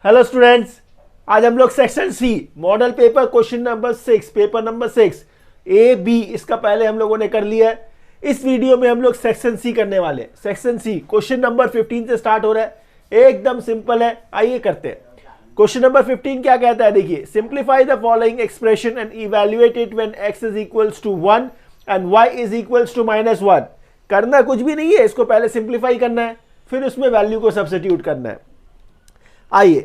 Hello students, आज हम लोग section C model paper question number 6 paper number 6 A B इसका पहले हम लोगों ने कर लिया है। इस वीडियो में हम लोग सेक्शन सी करने वाले हैं। सेक्शन सी क्वेश्चन नंबर 15 से स्टार्ट हो रहा है, एकदम सिंपल है। आइए करते हैं। क्वेश्चन नंबर 15 क्या कहता है, देखिए, simplify the following expression and evaluate it when x is equals to 1 and y is equals to -1। करना कुछ भी नहीं है, इसको पहले सिंप्लीफाई करना है, फिर उसमें वैल्यू को सब्स्टिट्यूट करना है। आइए,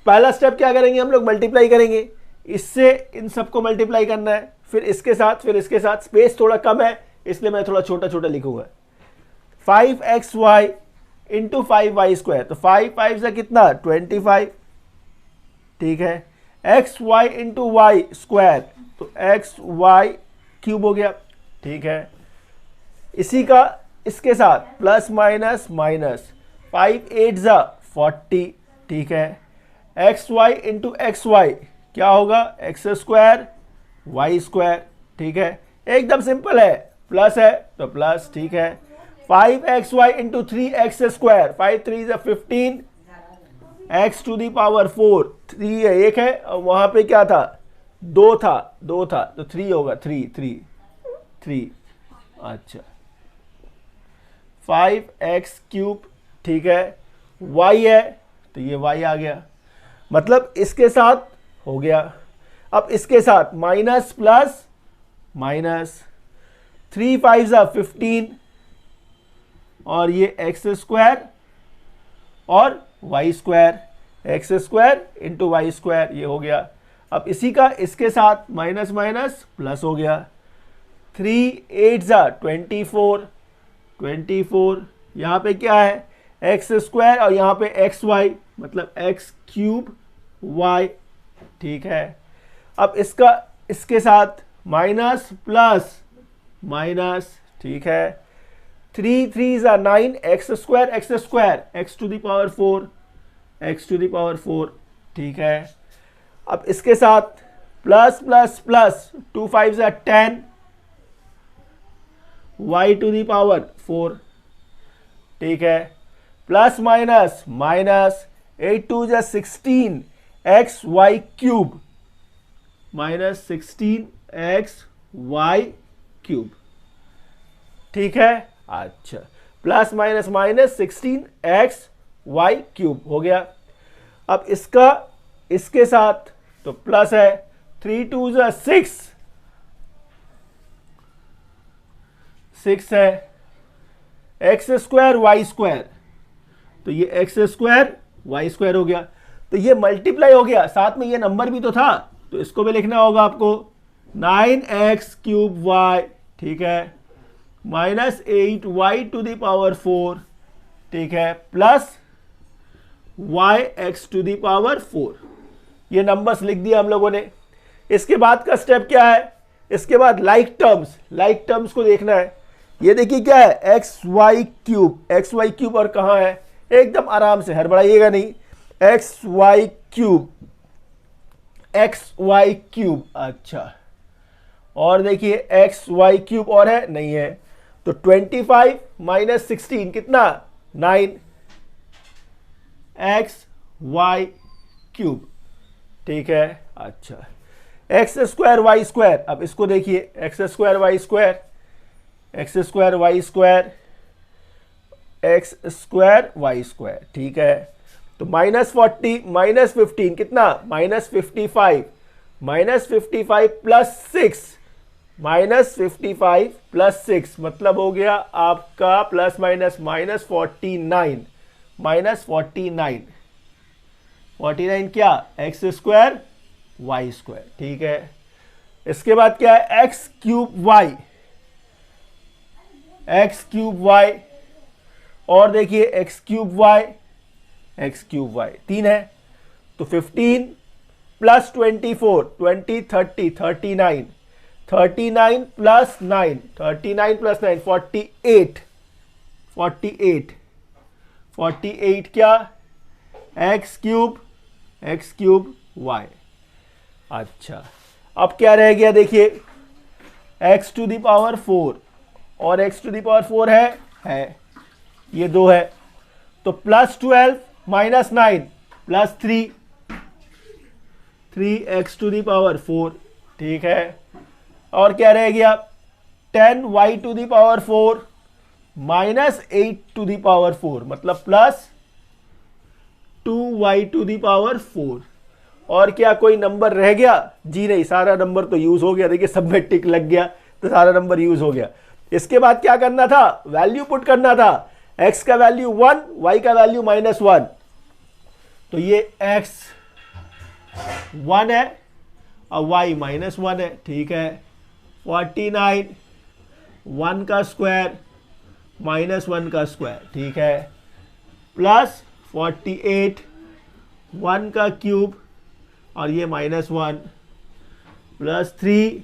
पहला स्टेप क्या करेंगे, हम लोग मल्टीप्लाई करेंगे। इससे इन सबको मल्टीप्लाई करना है, फिर इसके साथ, फिर इसके साथ। स्पेस थोड़ा कम है इसलिए मैं थोड़ा छोटा छोटा लिखूंगा। 5xy इंटू 5y², तो 5 से कितना 25, ठीक है। xy इंटू y², तो xy³ हो गया, ठीक है। इसी का इसके साथ प्लस माइनस माइनस, 5 8 40, ठीक है। xy इंटू xy क्या होगा, x², y², ठीक है। एकदम सिंपल है, प्लस है तो प्लस, ठीक है। 5xy इंटू 3x², 5 3 15, x⁴, 3 है, 1 है, और वहां पे क्या था, 2 था तो 3 होगा, 3। अच्छा, 5x³, ठीक है। y है तो ये y आ गया, मतलब इसके साथ हो गया। अब इसके साथ माइनस प्लस माइनस, 3 5 15, और ये x² और y², x² इंटू y², ये हो गया। अब इसी का इसके साथ माइनस माइनस प्लस हो गया। 3 8 24, यहाँ पे क्या है, x² और यहाँ पे xy, मतलब x³y, ठीक है। अब इसका इसके साथ माइनस प्लस माइनस, ठीक है। 3 3 9, x² x⁴, ठीक है। अब इसके साथ प्लस प्लस प्लस, 2 5 10, y⁴, ठीक है। Plus minus minus, 8 2 16, xy³, -16xy³, ठीक है। अच्छा, प्लस माइनस माइनस 16xy³ हो गया। अब इसका इसके साथ तो प्लस है, 3 2 6 है, x² y², तो ये x² y² हो गया। तो ये मल्टीप्लाई हो गया, साथ में ये नंबर भी तो था, तो इसको भी लिखना होगा आपको, 9x³y, ठीक है, -8y⁴, ठीक है, प्लस yx⁴। ये नंबर्स लिख दिया हम लोगों ने। इसके बाद का स्टेप क्या है, इसके बाद लाइक टर्म्स को देखना है। ये देखिए क्या है, xy³ और कहाँ है, एकदम आराम से, हड़बड़ाइएगा नहीं, xy³। अच्छा, और देखिए xy³ और है, नहीं है, तो 25 - 16 कितना, 9 xy³, ठीक है। अच्छा, x² y², अब इसको देखिए, x² y², ठीक है। तो -40 -15 कितना, -55, -55 प्लस 6, मतलब हो गया आपका प्लस माइनस -49, -49 क्या, x² y², ठीक है। इसके बाद क्या है, x³ y, और देखिए x³ y 3 है, तो 15 प्लस 24 20 30 39 प्लस 9 39 प्लस 9 48 क्या, x³ y। अच्छा, अब क्या रह गया, देखिए x⁴ और x⁴ है, ये 2 है, तो +12 - 9 plus 3x to the power 4, ठीक है। और क्या रह गया, 10y to the power 4 minus 8 to the power 4, मतलब plus 2y to the power 4। और क्या कोई नंबर रह गया? जी नहीं, सारा नंबर तो यूज हो गया। देखिए सब में टिक लग गया तो सारा नंबर यूज हो गया। इसके बाद क्या करना था, वैल्यू पुट करना था। x का वैल्यू 1, y का वैल्यू -1, तो ये x 1 है और y -1 है, ठीक है। 49 1 का स्क्वायर -1 का स्क्वायर, ठीक है, प्लस 48 1 का क्यूब और ये -1 plus 3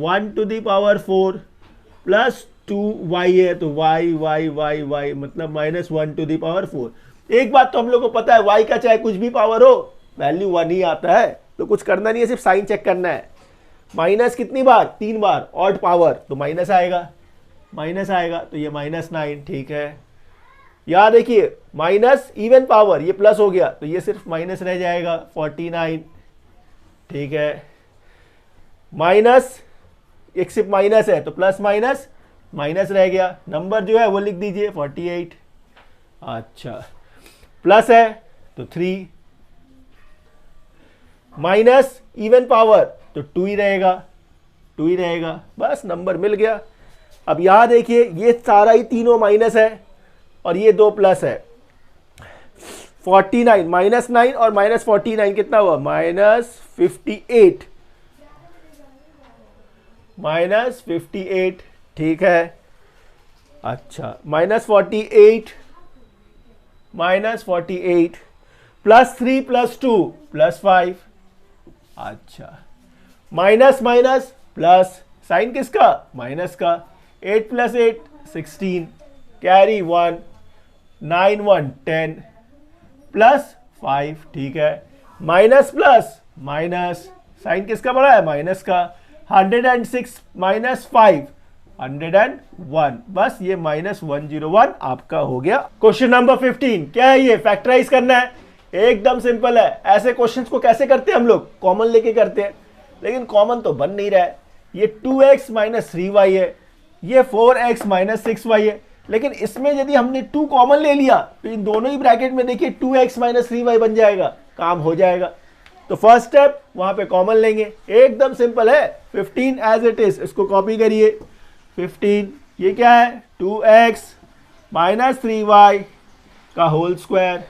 1 to the power 4 plus 2y है, तो y मतलब -1 टू दी पावर 4। एक बात तो हम लोग को पता है, y का चाहे कुछ भी पावर हो वैल्यू 1 ही आता है, तो कुछ करना नहीं है, सिर्फ साइन चेक करना है। माइनस कितनी बार? 3 बार, ऑड पावर तो माइनस आएगा, तो ये -9, ठीक है। यहाँ देखिए माइनस इवन पावर, ये प्लस हो गया तो ये सिर्फ माइनस रह जाएगा 49, ठीक है। माइनस, एक सिर्फ माइनस है तो प्लस माइनस माइनस रह गया, नंबर जो है वो लिख दीजिए 48। अच्छा, प्लस है तो 3, माइनस इवन पावर तो 2 ही रहेगा, बस नंबर मिल गया। अब यहां देखिए ये सारा ही तीनों माइनस है और ये 2 प्लस है। 49 -9 और -49 कितना हुआ? -58, ठीक है। अच्छा, -48 प्लस 3 प्लस 2 प्लस 5, अच्छा, माइनस माइनस प्लस, साइन किसका? माइनस का। 8 प्लस 8 16, कैरी 1, 9 1 10 प्लस 5, ठीक है। माइनस प्लस माइनस, साइन किसका बड़ा है? माइनस का। 106 माइनस 5 101, बस ये -101 आपका हो गया। क्वेश्चन नंबर 15 क्या है? ये फैक्टराइज करना है, एकदम सिंपल है। ऐसे क्वेश्चंस को कैसे करते हैं हम लोग? कॉमन लेके करते हैं, लेकिन कॉमन तो बन नहीं रहा है। ये 2x - 3y है, ये 4x - 6y है, लेकिन इसमें यदि हमने 2 कॉमन ले लिया तो इन दोनों ही ब्रैकेट में देखिए 2x - 3y बन जाएगा, काम हो जाएगा। तो फर्स्ट स्टेप वहां पे कॉमन लेंगे, एकदम सिंपल है। 15 एज इट इज, इसको कॉपी करिए। 15 ये क्या है? 2x - 3y का होल स्क्वायर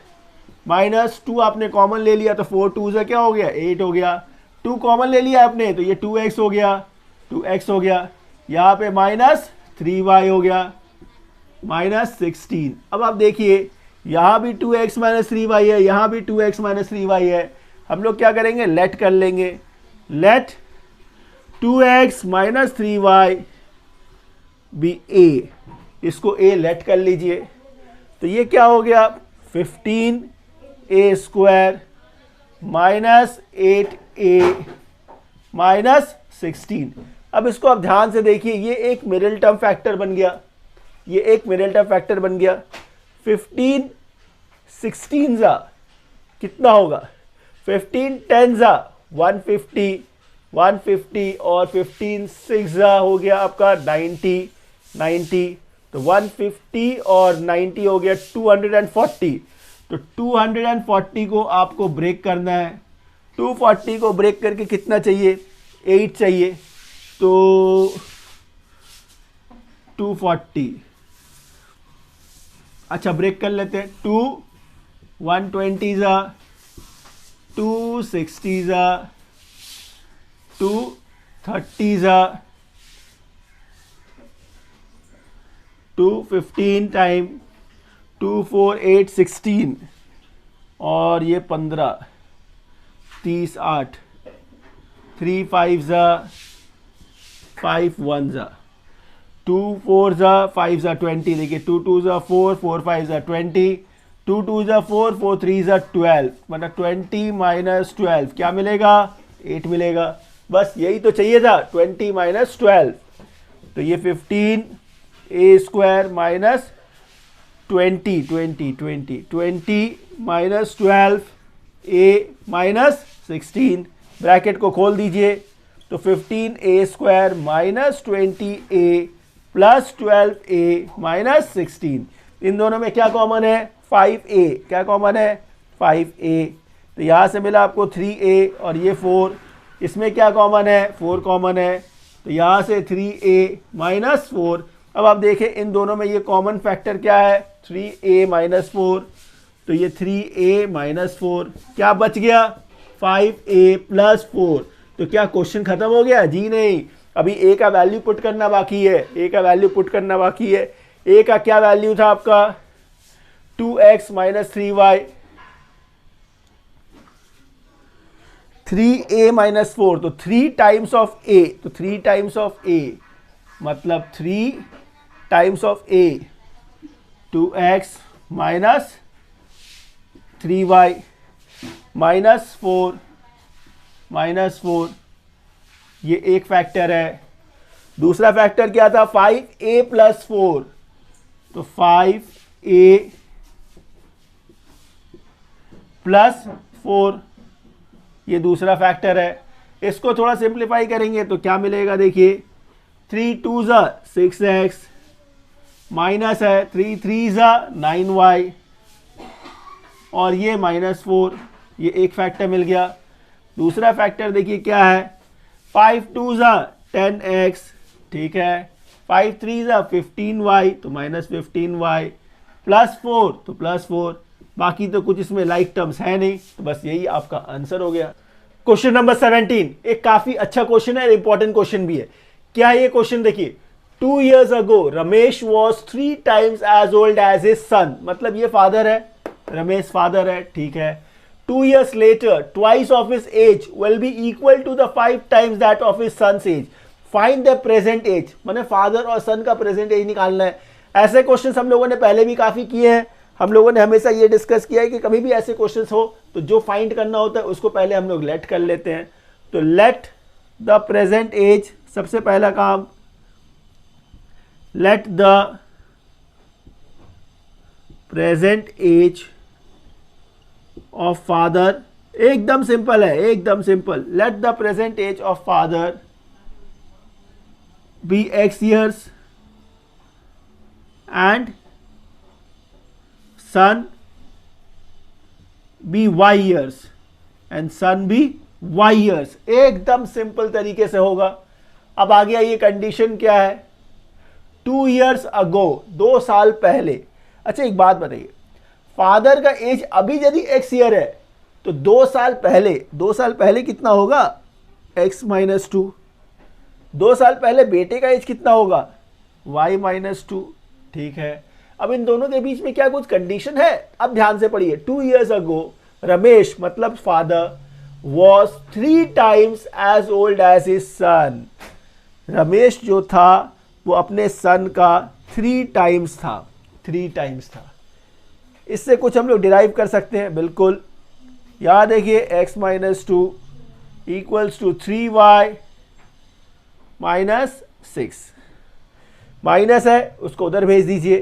-2 आपने कॉमन ले लिया तो 4 2 से क्या हो गया? 8 हो गया। 2 कॉमन ले लिया आपने तो ये 2x हो गया, 2x हो गया। यहाँ पे -3y हो गया, -16। अब आप देखिए यहाँ भी 2x - 3y है, यहाँ भी 2x - 3y है। हम लोग क्या करेंगे? लेट कर लेंगे। Let 2x - 3y be a, इसको a लेट कर लीजिए। तो ये क्या हो गया? 15a square -8a -16। अब इसको आप ध्यान से देखिए, ये एक मिडिल टर्म फैक्टर बन गया, 15 16 जा कितना होगा? 15 10 जा 150 और 15 6 जा हो गया आपका 90। तो 150 और 90 हो गया 240। तो 240 को आपको ब्रेक करना है। 240 को ब्रेक करके कितना चाहिए? 8 चाहिए। तो 240, अच्छा ब्रेक कर लेते हैं। 2 120 जा 260 जा 230 जा 215 टाइम 2 4 8 16 और ये 15 30 8 3 5 जा 5 1 जा 2 4 जा 5 जा 20। देखिए 2 2 जा 4 4 5 जा 20, 2 2 जा 4 4 3 जा 12, मतलब 20 - 12 क्या मिलेगा? 8 मिलेगा। बस यही तो चाहिए था, 20 - 12। तो ये 15a square -20 20 20 20 minus 12a minus 16, bracket को खोल दीजिए तो 15a² minus 20a plus 12a minus 16। इन दोनों में क्या कॉमन है? 5a। क्या कॉमन है? 5a। तो यहाँ से मिला आपको 3a और ये 4। इसमें क्या कॉमन है? 4 कॉमन है। तो यहाँ से 3a माइनस 4। अब आप देखें इन दोनों में ये कॉमन फैक्टर क्या है? 3a minus 4। तो ये 3a माइनस 4 क्या बच गया? 5a plus 4। तो क्या क्वेश्चन खत्म हो गया? जी नहीं, अभी a का वैल्यू पुट करना बाकी है। a का वैल्यू पुट करना बाकी है। a का क्या वैल्यू था आपका? 2x minus 3y, 3a minus 4। तो 3 टाइम्स ऑफ a, तो 3 टाइम्स ऑफ a मतलब 3 times of a 2x minus 3y minus 4 ये एक फैक्टर है। दूसरा फैक्टर क्या था? 5a plus 4। तो 5a प्लस 4 ये दूसरा फैक्टर है। इसको थोड़ा सिंप्लीफाई करेंगे तो क्या मिलेगा? देखिए 3 2 6x माइनस है 3 3 9y और ये माइनस 4, ये एक फैक्टर मिल गया। दूसरा फैक्टर देखिए क्या है? 5 2 10x, ठीक है। 5 3 15y तो माइनस 15y प्लस 4 तो प्लस 4। बाकी तो कुछ इसमें लाइक टर्म्स है नहीं, तो बस यही आपका आंसर हो गया। क्वेश्चन नंबर 17 एक काफी अच्छा क्वेश्चन है, इंपॉर्टेंट क्वेश्चन भी है। क्या है ये क्वेश्चन? देखिए 2 years ago Ramesh was 3 times as old as his son। मतलब ये फादर है, रमेश फादर है, ठीक है। 2 years later twice of his age will be equal to the 5 times that of his son's age। Find the present age, माने father और son का present as निकालना है। ऐसे क्वेश्चन हम लोगों ने पहले भी काफी किए हैं। हम लोगों ने हमेशा ये डिस्कस किया है कि कभी भी ऐसे क्वेश्चंस हो तो जो फाइंड करना होता है उसको पहले हम लोग लेट कर लेते हैं। तो लेट द प्रेजेंट एज, सबसे पहला काम let the present age of father, एकदम सिंपल है, एकदम simple. Let the present age of father be x years and son be y years and son be y years। एकदम simple तरीके से होगा। अब आगे आइए, कंडीशन क्या है? 2 years ago, 2 साल पहले। अच्छा एक बात बताइए, फादर का एज अभी यदि x ईयर है तो 2 साल पहले कितना होगा? x minus 2। 2 साल पहले बेटे का एज कितना होगा? y माइनस 2, ठीक है। अब इन दोनों के बीच में क्या कुछ कंडीशन है? अब ध्यान से पढ़िए। 2 years ago रमेश मतलब father was 3 times as old as his son। Ramesh जो था वो अपने सन का 3 times था, 3 times था। इससे कुछ हम लोग डिराइव कर सकते हैं, बिल्कुल। यहाँ देखिए x minus 2 equals to 3y minus 6। Minus है उसको उधर भेज दीजिए,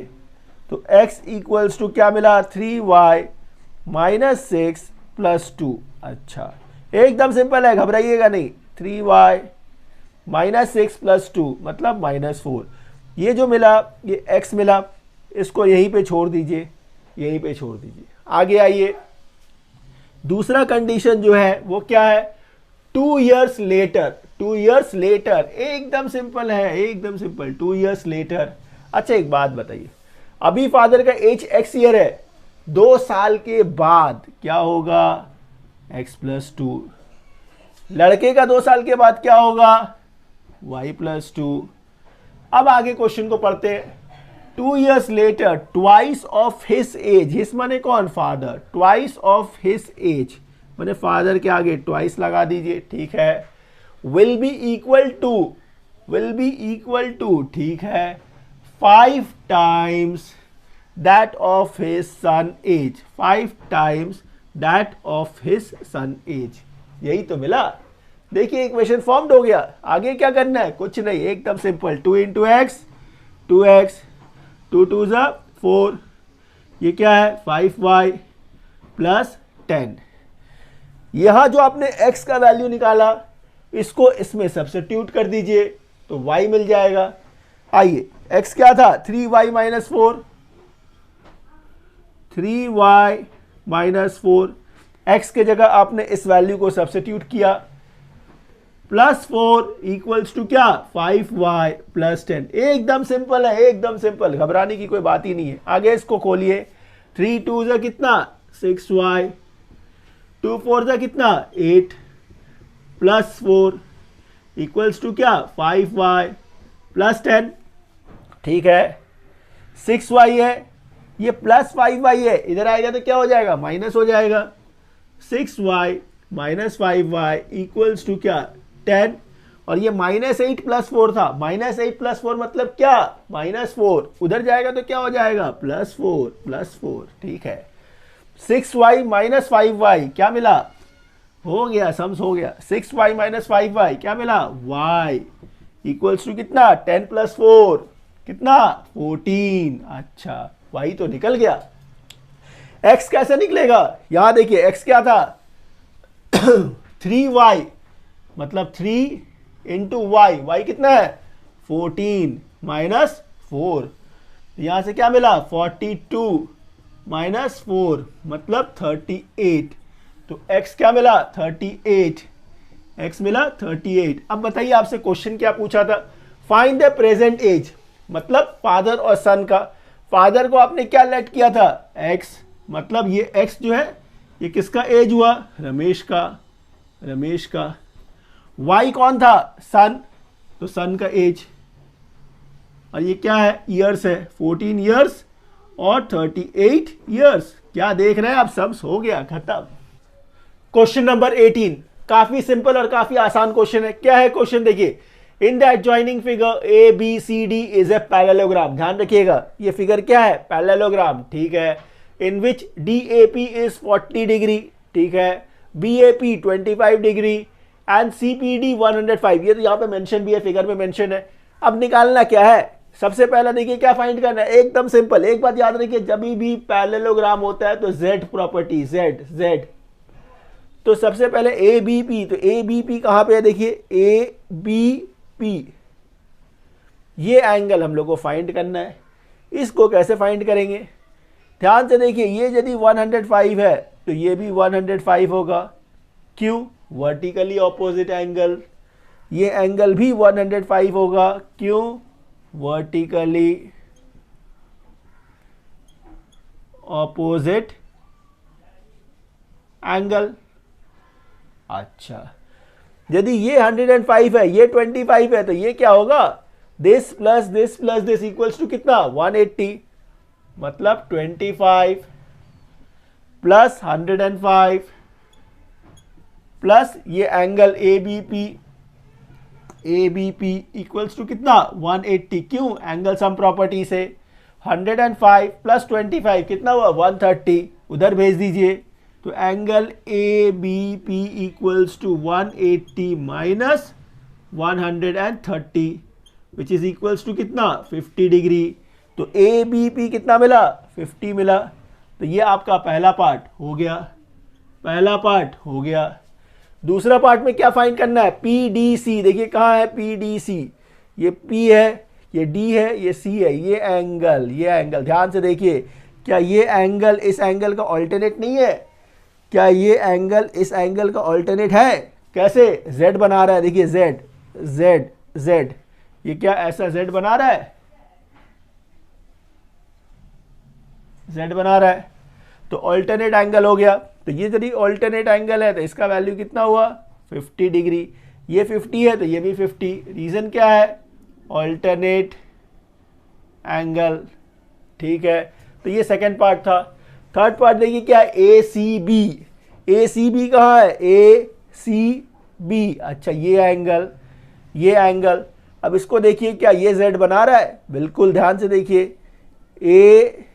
तो x इक्वल्स टू क्या मिला? 3y minus 6 plus 2। अच्छा एकदम सिंपल है, घबराइएगा नहीं। 3y माइनस 6 प्लस 2 मतलब माइनस 4। ये जो मिला ये x मिला, इसको यहीं पे छोड़ दीजिए, यहीं पे छोड़ दीजिए। आगे आइए, दूसरा कंडीशन जो है वो क्या है? 2 years later, 2 years later, एकदम सिंपल है, एकदम सिंपल। 2 years later। अच्छा एक बात बताइए, अभी फादर का एज x ईयर है, 2 साल के बाद क्या होगा? x plus 2। लड़के का 2 साल के बाद क्या होगा? y plus 2। अब आगे क्वेश्चन को पढ़ते हैं। 2 years later twice of his age, हिस माने कौन? Father. twice of his age माने फादर के आगे ट्वाइस लगा दीजिए, ठीक है। will be equal to, ठीक है, 5 times that of his son age, 5 times that of his son age। यही तो मिला। देखिए इक्वेशन फॉर्म्ड हो गया। आगे क्या करना है? कुछ नहीं, एकदम सिंपल। 2 into x, 2x, 2 2 4, ये क्या है? 5y plus 10। यहां जो आपने x का वैल्यू निकाला इसको इसमें सब्स्टिट्यूट कर दीजिए तो y मिल जाएगा। आइए x क्या था 3y minus 4, 3y minus 4, x के जगह आपने इस वैल्यू को सब्स्टिट्यूट किया, प्लस 4 इक्वल्स टू क्या 5y प्लस 10। एकदम सिंपल है, एकदम सिंपल, घबराने की कोई बात ही नहीं है। आगे इसको खोलिए, 3 2 जा कितना 6y, 2 4 जा कितना 8 प्लस 4 इक्वल्स टू क्या 5y प्लस 10। ठीक है, 6y है, ये प्लस 5y है, इधर आएगा तो क्या हो जाएगा माइनस हो जाएगा। 6y minus 5y equals to क्या 10, और ये -8 प्लस 4 था, -8 प्लस 4 मतलब क्या -4, उधर जाएगा तो क्या हो जाएगा +4 प्लस 4। ठीक है, 6y माइनस 5y क्या मिला, हो गया सम्स हो गया, 6y माइनस 5y क्या मिला y इक्वल्स टू कितना 10 प्लस 4 कितना 14। अच्छा y तो निकल गया। x कैसे निकलेगा, यहां देखिए x क्या था 3y मतलब 3 इंटू वाई, वाई कितना है 14 माइनस 4, यहां से क्या मिला 42 माइनस 4 मतलब 38, तो x क्या मिला 38, x मिला 38। अब बताइए आपसे क्वेश्चन क्या पूछा था, फाइंड द प्रेजेंट एज, मतलब फादर और सन का। फादर को आपने क्या लेट किया था x, मतलब ये x जो है ये किसका एज हुआ रमेश का, रमेश का। y कौन था सन, तो सन का एज, और ये क्या है ईयर्स है 14 ईयर्स और 38 ईयर्स। क्या देख रहे हैं आप, सब हो गया खत्म। क्वेश्चन नंबर 18 काफी सिंपल और काफी आसान क्वेश्चन है। क्या है क्वेश्चन देखिए, in the adjoining figure A B C D is a parallelogram. ध्यान रखिएगा ये फिगर क्या है पैरेललोग्राम, ठीक है। In which D A P is 40 degree, ठीक है, B A P 25 degree and C P D 105। ये तो यहाँ पे मेंशन भी है, फिगर में मेंशन है। अब निकालना क्या है, सबसे पहला देखिए क्या फाइंड करना है, एकदम सिंपल। एक बात याद रखिए, जब भी पैरेललोग्राम होता है तो z प्रॉपर्टी, z, तो सबसे पहले ए बी पी, तो ए बी पी कहां पे है देखिए, ए बी पी, ये एंगल हम लोग को फाइंड करना है। इसको कैसे फाइंड करेंगे, ध्यान से देखिए, ये यदि 105 है तो ये भी 105 होगा, क्यों, वर्टिकली ऑपोजिट एंगल। ये एंगल भी 105 होगा, क्यों, वर्टिकली ऑपोजिट एंगल। अच्छा, यदि ये 105 है, ये 25 है, तो ये क्या होगा, this plus this plus this equals to कितना 180, मतलब 25 प्लस 105 प्लस ये angle A B P equals to कितना 180, क्यों, एंगल सम प्रॉपर्टी से। 105 प्लस 25 कितना हुआ 130, उधर भेज दीजिए, तो angle A B P equals to 180 minus 130 which is equals to कितना 50 डिग्री। तो ए बी पी कितना मिला 50 मिला, तो ये आपका पहला पार्ट हो गया, पहला पार्ट हो गया। दूसरा पार्ट में क्या फाइंड करना है, पी डी सी, देखिए कहाँ है पी डी सी, ये पी है, ये डी है, ये सी है, ये एंगल ध्यान से देखिए, क्या ये एंगल इस एंगल का ऑल्टरनेट नहीं है, क्या ये एंगल इस एंगल का ऑल्टरनेट है, कैसे, z बना रहा है, देखिए z, ये क्या ऐसा z बना रहा है, z बना रहा है, तो ऑल्टरनेट एंगल हो गया। तो ये यदि ऑल्टरनेट एंगल है तो इसका वैल्यू कितना हुआ 50 डिग्री, ये 50 है तो ये भी 50, रीजन क्या है, ऑल्टरनेट एंगल, ठीक है। तो ये सेकंड पार्ट था। थर्ड पार्ट देखिए क्या है, ए सी बी कहाँ है, ए सी बी, अच्छा ये एंगल, अब इसको देखिए क्या ये z बना रहा है, बिल्कुल ध्यान से देखिए, ए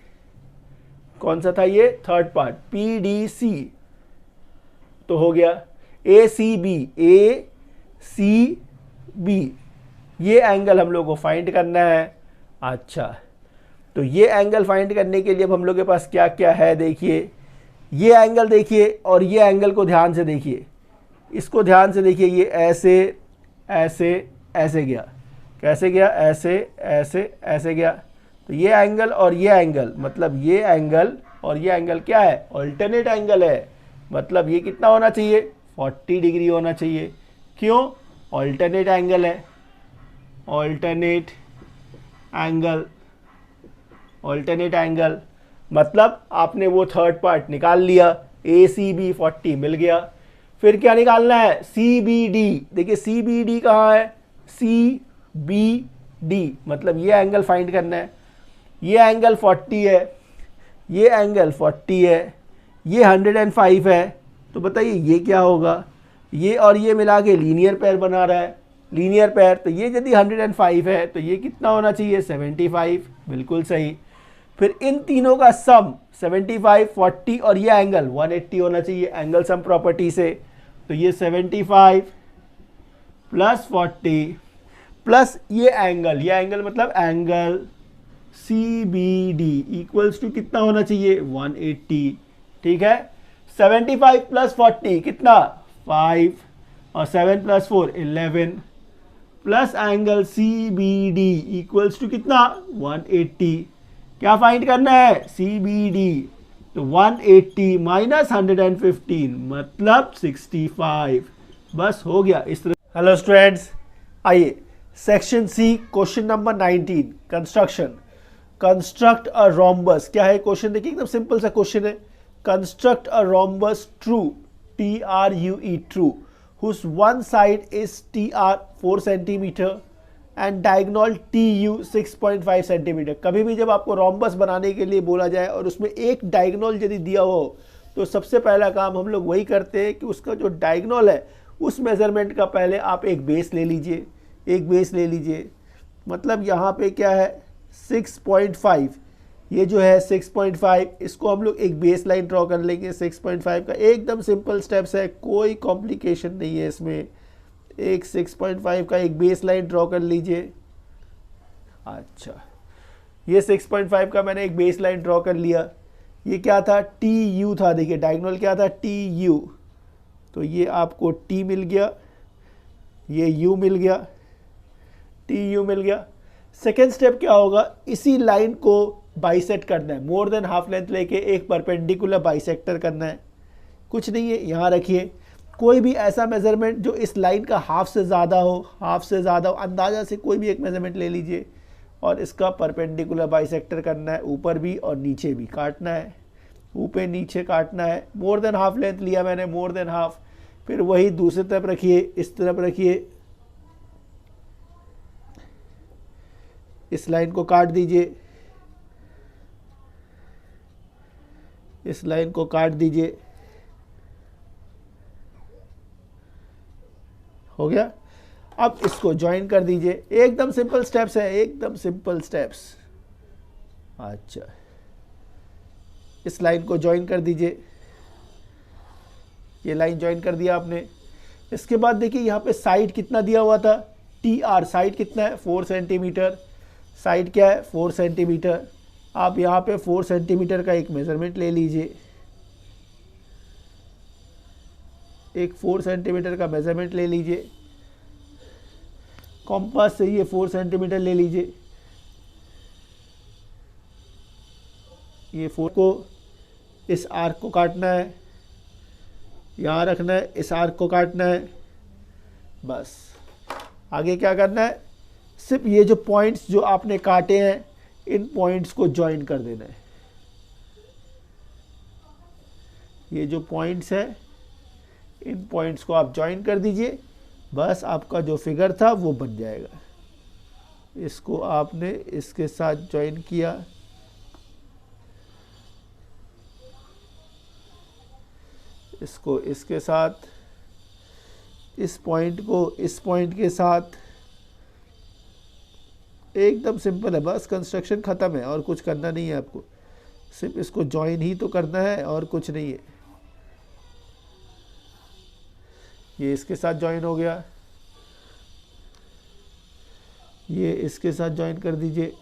कौन सा था ये third part P D C, तो हो गया ए सी बी, ये एंगल हम लोग को फाइंड करना है। अच्छा, तो ये एंगल फाइंड करने के लिए अब हम लोग के पास क्या क्या है देखिए, ये एंगल देखिए और ये एंगल को ध्यान से देखिए, इसको ध्यान से देखिए, ये ऐसे ऐसे ऐसे गया, कैसे गया, ऐसे ऐसे ऐसे गया। तो ये एंगल और ये एंगल, मतलब ये एंगल और ये एंगल क्या है, ऑल्टरनेट एंगल है। मतलब ये कितना होना चाहिए, 40 डिग्री होना चाहिए। क्यों, ऑल्टरनेट एंगल है, ऑल्टरनेट एंगल, ऑल्टरनेट एंगल। मतलब आपने वो थर्ड पार्ट निकाल लिया, ए सी बी 40 मिल गया। फिर क्या निकालना है, सी बी डी। देखिए सी बी डी कहाँ है, सी बी डी, मतलब ये एंगल फाइंड करना है। ये एंगल 40 है, ये एंगल 40 है, ये 105 है। तो बताइए ये क्या होगा, ये और ये मिला के लीनियर पेयर बना रहा है, लीनियर पेयर। तो ये यदि 105 है तो ये कितना होना चाहिए, 75, बिल्कुल सही। फिर इन तीनों का सम 75, 40 और ये एंगल 180 होना चाहिए एंगल सम प्रॉपर्टी से। तो ये 75 प्लस 40 प्लस ये एंगल मतलब angle C B D equals to कितना होना चाहिए, 180। ठीक है, 75 प्लस 40 कितना, 5 और 7 plus 4 11 plus angle C B D equals to कितना, 180। क्या फाइंड करना है, सी बी डी। तो 180 माइनस 115 मतलब 65। बस हो गया इस तरह। हेलो स्टूडेंट्स, आइए section C question number 19 construction. Construct a rhombus. क्या है क्वेश्चन, देखिए एकदम सिंपल सा क्वेश्चन है। Construct a rhombus true, TRUE true, whose one side is TR 4 centimetre and diagonal TU 6.5 centimetre. कभी भी जब आपको रोम्बस बनाने के लिए बोला जाए और उसमें एक डायगोनल यदि दिया हो तो सबसे पहला काम हम लोग वही करते हैं कि उसका जो डायगोनल है उस मेजरमेंट का पहले आप एक बेस ले लीजिए, एक बेस ले लीजिए। मतलब यहाँ पे क्या है 6.5, ये जो है 6.5, इसको हम लोग एक बेस लाइन ड्रॉ कर लेंगे 6.5 का। एकदम सिंपल स्टेप्स है, कोई कॉम्प्लिकेशन नहीं है इसमें। एक 6.5 का एक बेस लाइन ड्रॉ कर लीजिए। अच्छा, ये 6.5 का मैंने एक बेस लाइन ड्रॉ कर लिया। ये क्या था, TU था। देखिए डायगोनल क्या था, TU। तो ये आपको T मिल गया, ये U मिल गया, TU मिल गया। सेकेंड स्टेप क्या होगा, इसी लाइन को बाइसेक्ट करना है, मोर देन हाफ लेंथ लेके एक परपेंडिकुलर बाइसेक्टर करना है। कुछ नहीं है, यहाँ रखिए कोई भी ऐसा मेजरमेंट जो इस लाइन का हाफ से ज़्यादा हो, हाफ से ज़्यादा हो, अंदाज़ा से कोई भी एक मेजरमेंट ले लीजिए और इसका परपेंडिकुलर बाइसेक्टर करना है। ऊपर भी और नीचे भी काटना है, ऊपर नीचे काटना है। मोर देन हाफ लेंथ लिया मैंने, मोर देन हाफ। फिर वही दूसरी तरफ रखिए, इस तरफ रखिए, इस लाइन को काट दीजिए, इस लाइन को काट दीजिए। हो गया। अब इसको ज्वाइन कर दीजिए। एकदम सिंपल स्टेप्स है, एकदम सिंपल स्टेप्स। अच्छा, इस लाइन को ज्वाइन कर दीजिए, ये लाइन ज्वाइन कर दिया आपने। इसके बाद देखिए यहाँ पे साइड कितना दिया हुआ था, TR। साइड कितना है, 4 सेंटीमीटर। साइड क्या है, 4 सेंटीमीटर। आप यहाँ पे 4 सेंटीमीटर का एक मेजरमेंट ले लीजिए, एक 4 सेंटीमीटर का मेजरमेंट ले लीजिए। कॉम्पास से ये 4 सेंटीमीटर ले लीजिए। ये 4 को, इस आर्क को काटना है, यहाँ रखना है, इस आर्क को काटना है। बस आगे क्या करना है, सिर्फ ये जो पॉइंट्स जो आपने काटे हैं इन पॉइंट्स को ज्वाइन कर देना है। ये जो पॉइंट्स है इन पॉइंट्स को आप ज्वाइन कर दीजिए। बस आपका जो फिगर था वो बन जाएगा। इसको आपने इसके साथ ज्वाइन किया, इसको इसके साथ, इस पॉइंट को इस पॉइंट के साथ। एकदम सिंपल है, बस कंस्ट्रक्शन ख़त्म है और कुछ करना नहीं है आपको। सिर्फ इसको ज्वाइन ही तो करना है और कुछ नहीं है। ये इसके साथ ज्वाइन हो गया, ये इसके साथ ज्वाइन कर दीजिए।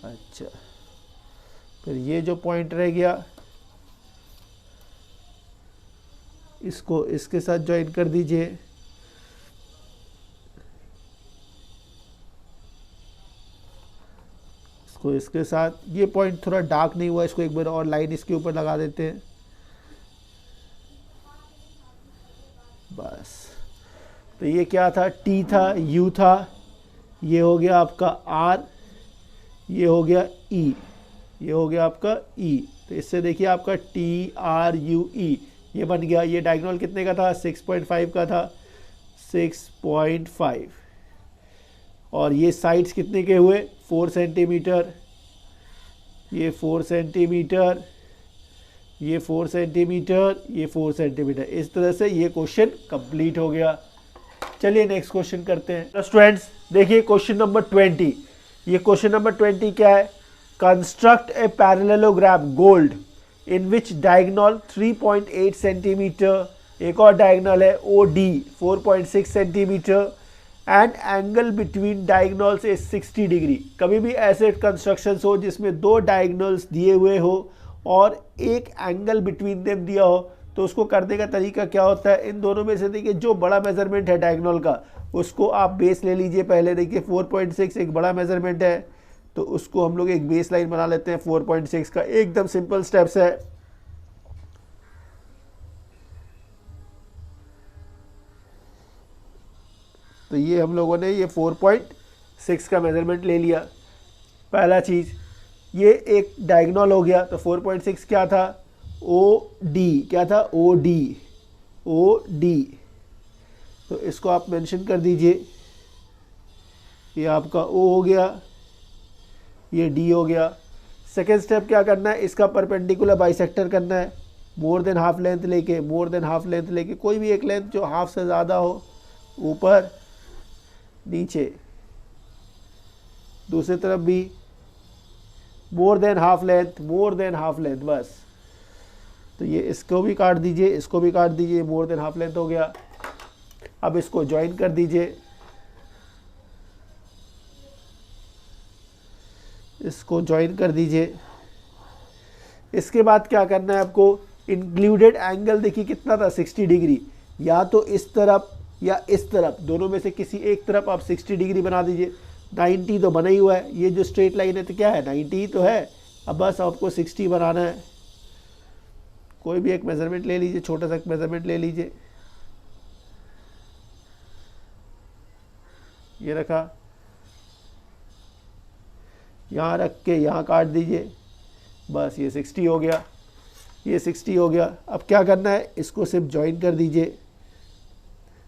अच्छा, फिर ये जो पॉइंट रह गया इसको इसके साथ ज्वाइन कर दीजिए। इसको इसके साथ, ये पॉइंट थोड़ा डार्क नहीं हुआ, इसको एक बार और लाइन इसके ऊपर लगा देते हैं बस। तो ये क्या था, टी था, यू था, ये हो गया आपका आर, ये हो गया ई, ये हो गया आपका ई। तो इससे देखिए आपका टी आर यू ई ये बन गया। ये डायगोनल कितने का था, 6.5 का था, 6.5। और ये साइड्स कितने के हुए, 4 सेंटीमीटर, ये 4 सेंटीमीटर, ये 4 सेंटीमीटर, ये 4 सेंटीमीटर। इस तरह से ये क्वेश्चन कंप्लीट हो गया। चलिए नेक्स्ट क्वेश्चन करते हैं। तो स्टूडेंट्स देखिए क्वेश्चन नंबर 20। ये क्वेश्चन नंबर 20 क्या है, construct a parallelogram gold in which diagonal 3.8 centimetre, एक और डायगोनल है O D 4.6 centimetre and angle between diagonals is 60 degree. कभी भी ऐसे कंस्ट्रक्शंस हो जिसमें दो डायगोनल्स दिए हुए हो और एक एंगल बिटवीन देम दिया हो, तो उसको करने का तरीका क्या होता है, इन दोनों में से देखिए जो बड़ा मेजरमेंट है डायगोनल का उसको आप बेस ले लीजिए। पहले देखिए 4.6 एक बड़ा मेजरमेंट है, तो उसको हम लोग एक बेस लाइन बना लेते हैं 4.6 का। एकदम सिंपल स्टेप्स है। तो ये हम लोगों ने ये 4.6 का मेजरमेंट ले लिया। पहला चीज़ ये एक डायगोनल हो गया, तो 4.6 क्या था, ओ डी, क्या था, ओ डी, ओ डी। तो इसको आप मेंशन कर दीजिए, ये आपका ओ हो गया, ये डी हो गया। सेकेंड स्टेप क्या करना है, इसका परपेंडिकुलर बाइसेक्टर करना है, मोर देन हाफ लेंथ लेके, मोर देन हाफ लेंथ लेके, कोई भी एक लेंथ जो हाफ से ज़्यादा हो, ऊपर नीचे, दूसरी तरफ भी more than half length, more than half length, बस। तो ये इसको भी काट दीजिए, इसको भी काट दीजिए, मोर देन हाफ लेंथ हो गया। अब इसको ज्वाइन कर दीजिए, इसको ज्वाइन कर दीजिए। इसके बाद क्या करना है आपको, इंक्लूडेड एंगल देखिए कितना था, 60 डिग्री। या तो इस तरफ या इस तरफ, दोनों में से किसी एक तरफ आप 60 डिग्री बना दीजिए। 90 तो बना ही हुआ है, ये जो स्ट्रेट लाइन है तो क्या है, 90 ही तो है। अब बस आपको 60 बनाना है। कोई भी एक मेजरमेंट ले लीजिए, छोटा सा मेजरमेंट ले लीजिए, ये रखा, यहाँ रख के यहाँ काट दीजिए, बस ये 60 हो गया, ये 60 हो गया। अब क्या करना है, इसको सिर्फ ज्वाइन कर दीजिए।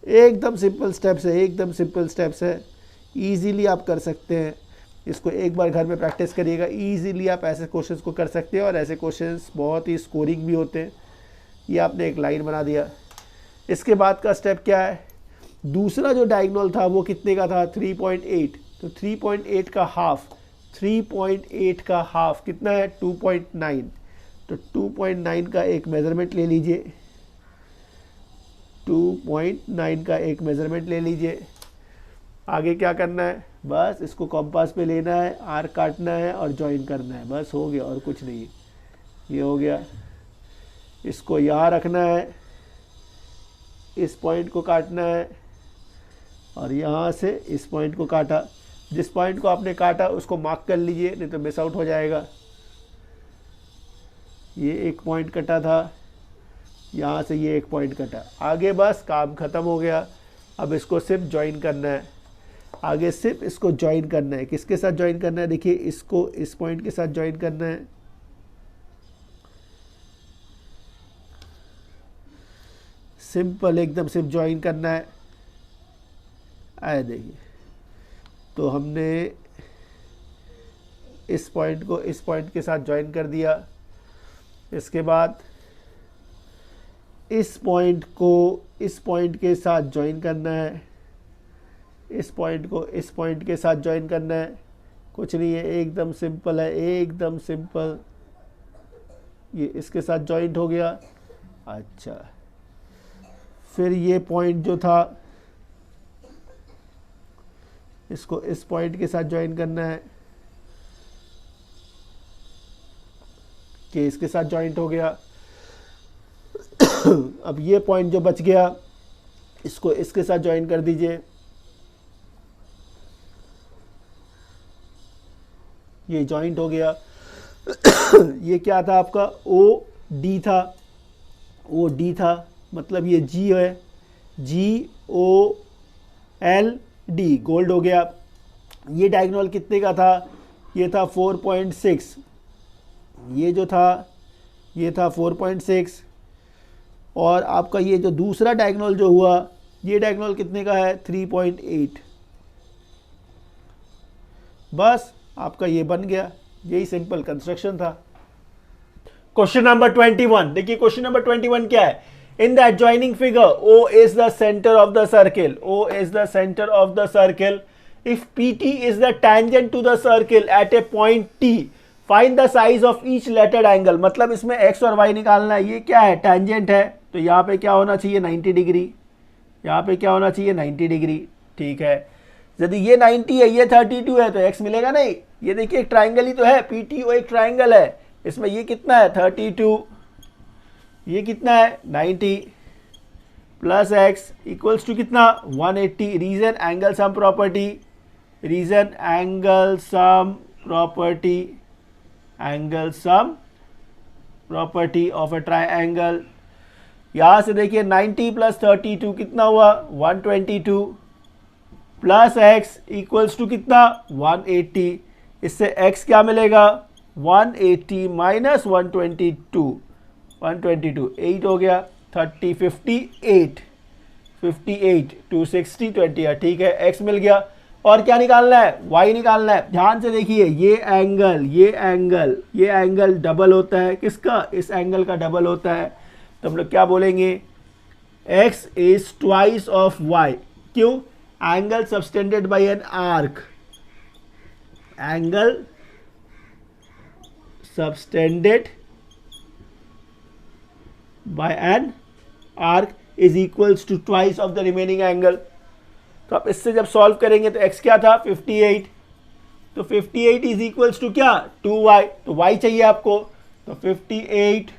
एकदम सिंपल स्टेप्स है, एकदम सिंपल स्टेप्स है, इजीली आप कर सकते हैं। इसको एक बार घर में प्रैक्टिस करिएगा, इजीली आप ऐसे क्वेश्चंस को कर सकते हैं और ऐसे क्वेश्चंस बहुत ही स्कोरिंग भी होते हैं। ये आपने एक लाइन बना दिया। इसके बाद का स्टेप क्या है, दूसरा जो डायगोनल था वो कितने का था, 3.8। तो 3.8 का हाफ, 3.8 का हाफ कितना है, 2.9। तो 2.9 का एक मेजरमेंट ले लीजिए, 2.9 का एक मेजरमेंट ले लीजिए। आगे क्या करना है, बस इसको कंपास पे लेना है, आर काटना है और ज्वाइन करना है, बस हो गया और कुछ नहीं। ये हो गया। इसको यहाँ रखना है, इस पॉइंट को काटना है और यहाँ से इस पॉइंट को काटा। जिस पॉइंट को आपने काटा उसको मार्क कर लीजिए, नहीं तो मिस आउट हो जाएगा। ये एक पॉइंट कटा था, यहाँ से ये एक पॉइंट कटा, आगे बस काम ख़त्म हो गया। अब इसको सिर्फ ज्वाइन करना है, आगे सिर्फ इसको ज्वाइन करना है। किसके साथ ज्वाइन करना है, देखिए इसको इस पॉइंट के साथ ज्वाइन करना है। सिंपल एकदम सिर्फ ज्वाइन करना है। आए देखिए, तो हमने इस पॉइंट को इस पॉइंट के साथ ज्वाइन कर दिया। इसके बाद इस पॉइंट को इस पॉइंट के साथ ज्वाइन करना है, इस पॉइंट को इस पॉइंट के साथ ज्वाइन करना है। कुछ नहीं है, एकदम सिंपल है, एकदम सिंपल। ये इसके साथ ज्वाइंट हो गया। अच्छा, फिर ये पॉइंट जो था इसको इस पॉइंट के साथ ज्वाइन करना है। कि इसके साथ जॉइंट हो गया। अब ये पॉइंट जो बच गया इसको इसके साथ ज्वाइन कर दीजिए, ये जॉइंट हो गया। ये क्या था आपका ओ डी था, ओ डी था, मतलब ये जी है, जी ओ एल डी, गोल्ड हो गया। ये डायगोनल कितने का था, ये था 4.6, ये जो था ये था 4.6, और आपका ये जो दूसरा डायगोनल जो हुआ ये डायगोनल कितने का है 3.8। बस आपका ये बन गया, यही सिंपल कंस्ट्रक्शन था। क्वेश्चन नंबर 21, देखिए क्वेश्चन नंबर 21 क्या है। इन the adjoining figure O is the center of the circle, O is the center of the circle. If PT is the tangent to the circle at a point T, find the size of each lettered angle। मतलब इसमें x और y निकालना है। ये क्या है, tangent है, तो यहाँ पे क्या होना चाहिए 90 डिग्री, यहाँ पे क्या होना चाहिए 90 डिग्री। ठीक है, यदि ये 90 है ये 32 है तो x मिलेगा नहीं। ये देखिए एक ट्राइंगल ही तो है, PTO एक ट्राइंगल है, इसमें ये कितना है 32, ये कितना है 90 प्लस x इक्वल्स टू कितना 180। Reason angle sum property, reason angle sum property, angle sum property of a triangle. यहाँ से देखिए 90 प्लस 32 कितना हुआ 122 प्लस x इक्वल्स टू कितना 180। इससे x क्या मिलेगा 180 माइनस 122, 8 हो गया 30, 58 260 20। ठीक है, x मिल गया। और क्या निकालना है, y निकालना है। ध्यान से देखिए ये एंगल डबल होता है किसका, इस एंगल का डबल होता है, तो हम लोग क्या बोलेंगे x is twice of y। क्यों, angle subtended by an arc, angle subtended by an arc is equals to twice of the remaining angle. तो आप इससे जब सॉल्व करेंगे तो x क्या था 58, तो 58 इज इक्वल्स टू क्या 2y, तो y चाहिए आपको, तो 58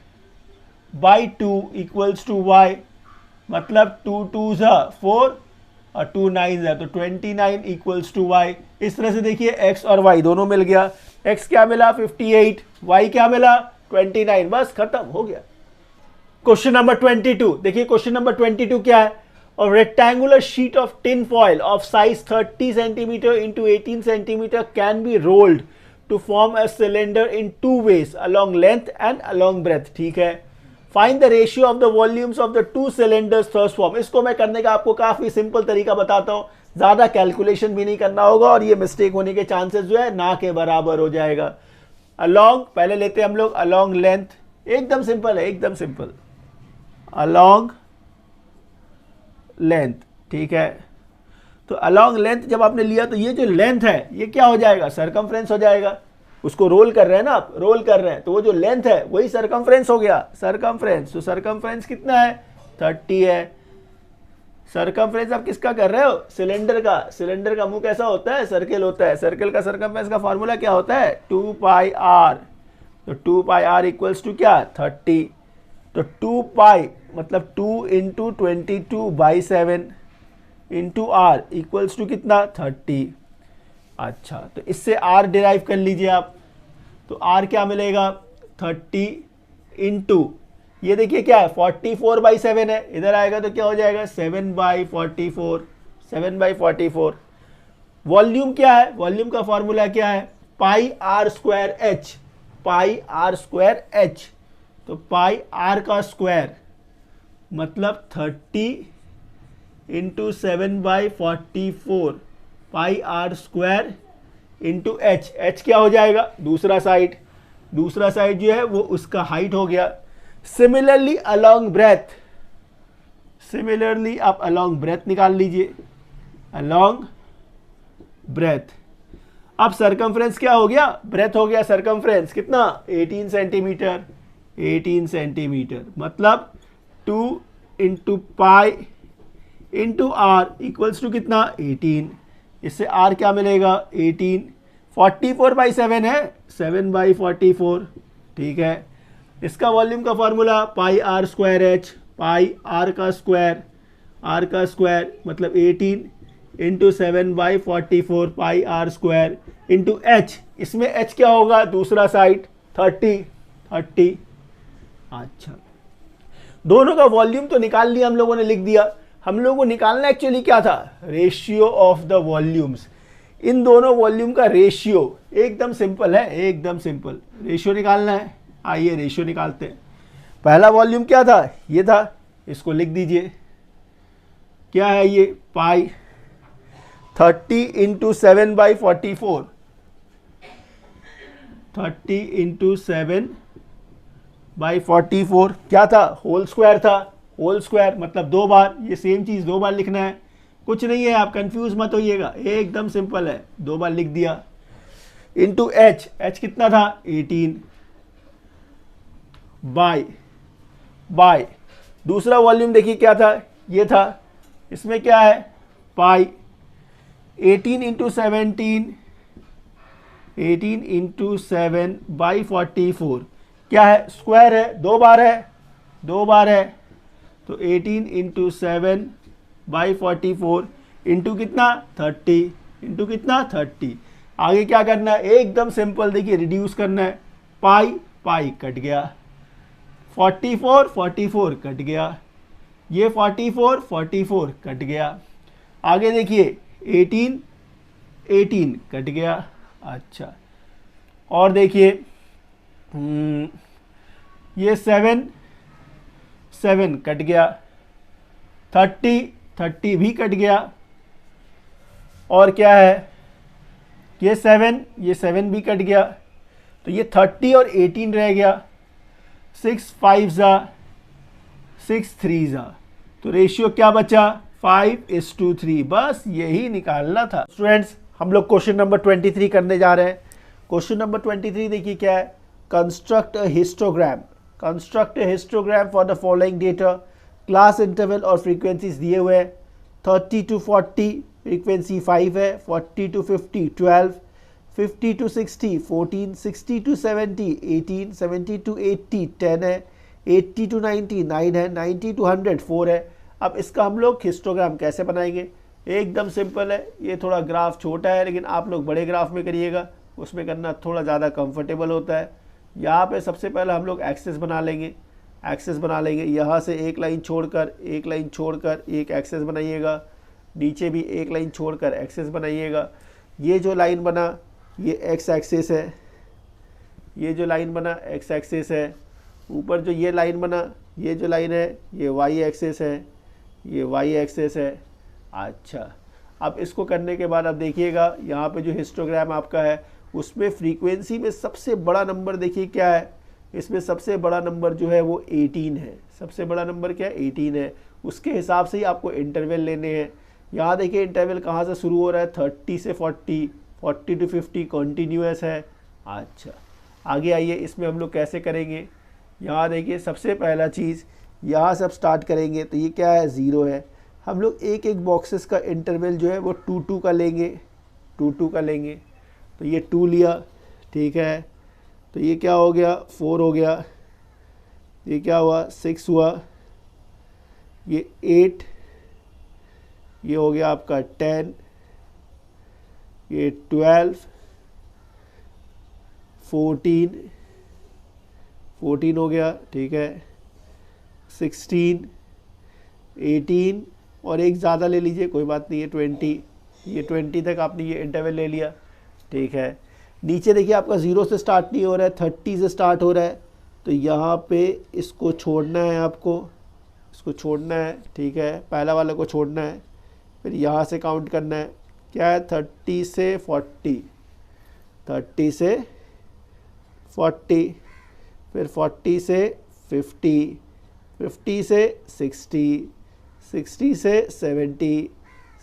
बाई 2 इक्वल्स टू y, मतलब 2 2 4 और 2 9 है, तो 29 इक्वल्स टू y। इस तरह से देखिए x और y दोनों मिल गया, x क्या मिला 58, y क्या मिला 29, बस खत्म हो गया। क्वेश्चन नंबर 22, देखिए क्वेश्चन नंबर 22 क्या है। A rectangular sheet of tin foil of size 30 cm into 18 cm can be rolled to form a cylinder in two ways, along length and along breadth। ठीक है, find the ratio of the volumes of the two cylinders thus formed। इसको मैं करने का आपको काफी simple तरीका बताता हूँ, ज्यादा कैलकुलेशन भी नहीं करना होगा और ये मिस्टेक होने के चांसेस जो है ना के बराबर हो जाएगा। along पहले लेते हैं हम लोग, along length एकदम सिंपल है, एकदम सिंपल, along लेंथ। ठीक है, तो अलॉन्ग लेंथ जब आपने लिया तो ये जो लेंथ है ये क्या हो जाएगा सरकमफ्रेंस हो जाएगा। उसको रोल कर रहे हैं ना आप, रोल कर रहे हैं, तो वो जो लेंथ है वही सरकमफ्रेंस हो गया, सरकमफ्रेंस। तो सरकमफ्रेंस कितना है 30 है। सरकमफ्रेंस आप किसका कर रहे हो, सिलेंडर का। सिलेंडर का मुंह कैसा होता है, सर्कल होता है। सर्कल का सरकमफ्रेंस का फॉर्मूला क्या होता है 2 पाई आर, तो 2 पाई आर इक्वल्स टू क्या 30, तो 2 पाई मतलब 2 into 22/7 into R equals to कितना 30। अच्छा, तो इससे आर डिराइव कर लीजिए आप, तो आर क्या मिलेगा 30 इंटू ये देखिए क्या है 44/7 है, इधर आएगा तो क्या हो जाएगा 7/44, 7/44। वॉल्यूम क्या है, वॉल्यूम का फॉर्मूला क्या है pi are square H, pi are square h, तो पाई आर का स्क्वायर मतलब 30 into 7/44 pi are square into h. H क्या हो जाएगा दूसरा साइड, दूसरा साइड जो है वो उसका हाइट हो गया। सिमिलरली अलोंग ब्रेथ, सिमिलरली आप अलोंग ब्रेथ निकाल लीजिए, अलोंग ब्रेथ। अब सरकमफ्रेंस क्या हो गया, ब्रेथ हो गया सरकमफ्रेंस कितना 18 सेंटीमीटर, 18 सेंटीमीटर, मतलब 2 into pi into R equals to कितना 18। इससे आर क्या मिलेगा 18, 44/7 है 7/44। ठीक है, इसका वॉल्यूम का formula pi are square H, pi are का स्क्वायर मतलब 18 into 7/44 pi are square into H. इसमें एच क्या होगा, दूसरा साइड 30। अच्छा, दोनों का वॉल्यूम तो निकाल लिया हम लोगों ने, लिख दिया। हम लोगों को निकालना एक्चुअली क्या था, रेशियो ऑफ द वॉल्यूम्स। इन दोनों वॉल्यूम का रेशियो एकदम सिंपल है, एकदम सिंपल रेशियो निकालना है। आइए रेशियो निकालते हैं। पहला वॉल्यूम क्या था, ये था, इसको लिख दीजिए। क्या है ये, पाई 30 इंटू 7/44, 30 इंटू 7/44 क्या था, होल स्क्वायर था। होल स्क्वायर मतलब 2 बार, ये सेम चीज़ 2 बार लिखना है, कुछ नहीं है, आप कंफ्यूज मत होइएगा, एकदम सिंपल है, 2 बार लिख दिया। इंटू एच, एच कितना था 18 बाय दूसरा वॉल्यूम देखिए क्या था, ये था। इसमें क्या है, पाई 18 इंटू 17, 18 इंटू 7/44 क्या है, स्क्वायर है, 2 बार है, 2 बार है, तो 18 इंटू 7/44 इंटू कितना 30, इंटू कितना 30। आगे क्या करना है, एकदम सिंपल, देखिए रिड्यूस करना है। पाई कट गया, 44 कट गया, ये 44 कट गया। आगे देखिए 18 कट गया। अच्छा, और देखिए ये 7 कट गया, 30 भी कट गया, और क्या है, ये 7 भी कट गया, तो ये 30 और 18 रह गया। 6 5 6 3 तो रेशियो क्या बचा, 5:3। बस यही निकालना था। स्टूडेंट्स, हम लोग क्वेश्चन नंबर 23 करने जा रहे हैं। क्वेश्चन नंबर 23 देखिए क्या है, construct a histogram for the following data. Class interval और फ्रीक्वेंसीज दिए हुए हैं। 30 to 40 फ्रीक्वेंसी 5 है, 40 to 50 12, 50 to 60 14, 60 to 70 18, 70 to 80 10 है, 80 to 90 9 है, 90 to 100 4 है। अब इसका हम लोग हिस्टोग्राम कैसे बनाएंगे, एकदम सिंपल है। ये थोड़ा ग्राफ छोटा है, लेकिन आप लोग बड़े ग्राफ में करिएगा, उसमें करना थोड़ा ज़्यादा कंफर्टेबल होता है। यहाँ पे सबसे पहले हम लोग एक्सेस बना लेंगे। यहाँ से एक लाइन छोड़कर एक एक्सेस बनाइएगा, नीचे भी एक लाइन छोड़कर एक्सेस बनाइएगा। ये जो लाइन बना ये एक्स एक्सेस है, ये जो लाइन बना एक्स एक्सेस है। ऊपर जो ये लाइन बना, ये जो लाइन है ये वाई एक्सेस है, ये वाई एक्सेस है। अच्छा, अब इसको करने के बाद अब देखिएगा यहाँ पे जो हिस्टोग्राम आपका है उसमें फ्रीक्वेंसी में सबसे बड़ा नंबर देखिए क्या है, इसमें सबसे बड़ा नंबर जो है वो 18 है। सबसे बड़ा नंबर क्या है, 18 है। उसके हिसाब से ही आपको इंटरवल लेने हैं। यहाँ देखिए इंटरवल कहाँ से शुरू हो रहा है, 30 से 40, 40 to 50 कॉन्टीन्यूअस है। अच्छा, आगे आइए, इसमें हम लोग कैसे करेंगे। यहाँ देखिए सबसे पहला चीज़ यहाँ से अब स्टार्ट करेंगे, तो ये क्या है 0 है। हम लोग एक एक बॉक्सेस का इंटरवल जो है वो 2 का लेंगे, 2 का लेंगे। तो ये 2 लिया, ठीक है। तो ये क्या हो गया, 4 हो गया। ये क्या हुआ, 6 हुआ। ये 8, ये हो गया आपका 10, ये 12, 14 हो गया, ठीक है। 16, 18 और एक ज़्यादा ले लीजिए, कोई बात नहीं है, 20। ये 20 तक आपने ये इंटरवल ले लिया, ठीक है। नीचे देखिए आपका 0 से स्टार्ट नहीं हो रहा है, 30 से स्टार्ट हो रहा है। तो यहाँ पे इसको छोड़ना है, आपको इसको छोड़ना है, ठीक है। पहला वाला को छोड़ना है, फिर यहाँ से काउंट करना है। क्या है, 30 से 40, 30 से 40, फिर 40 से 50, 50 से 60, 60 से 70,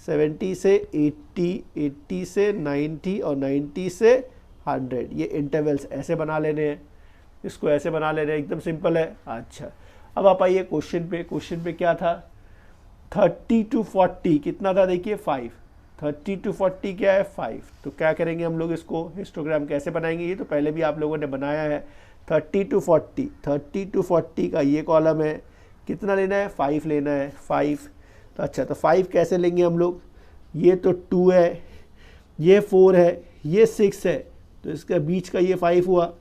70 से 80, 80 से 90 और 90 से 100। ये इंटरवल्स ऐसे बना लेने हैं, इसको ऐसे बना लेने हैं, एकदम सिंपल है। अच्छा, अब आप आइए क्वेश्चन पे क्या था, 30 to 40 कितना था, देखिए 5। 30 to 40 क्या है, 5। तो क्या करेंगे हम लोग, इसको हिस्टोग्राम कैसे बनाएंगे, ये तो पहले भी आप लोगों ने बनाया है। 30 to 40 का ये कॉलम है, कितना लेना है, 5 लेना है, 5। तो अच्छा, तो 5 कैसे लेंगे हम लोग, ये तो 2 है, ये 4 है, ये 6 है, तो इसका बीच का ये 5 हुआ,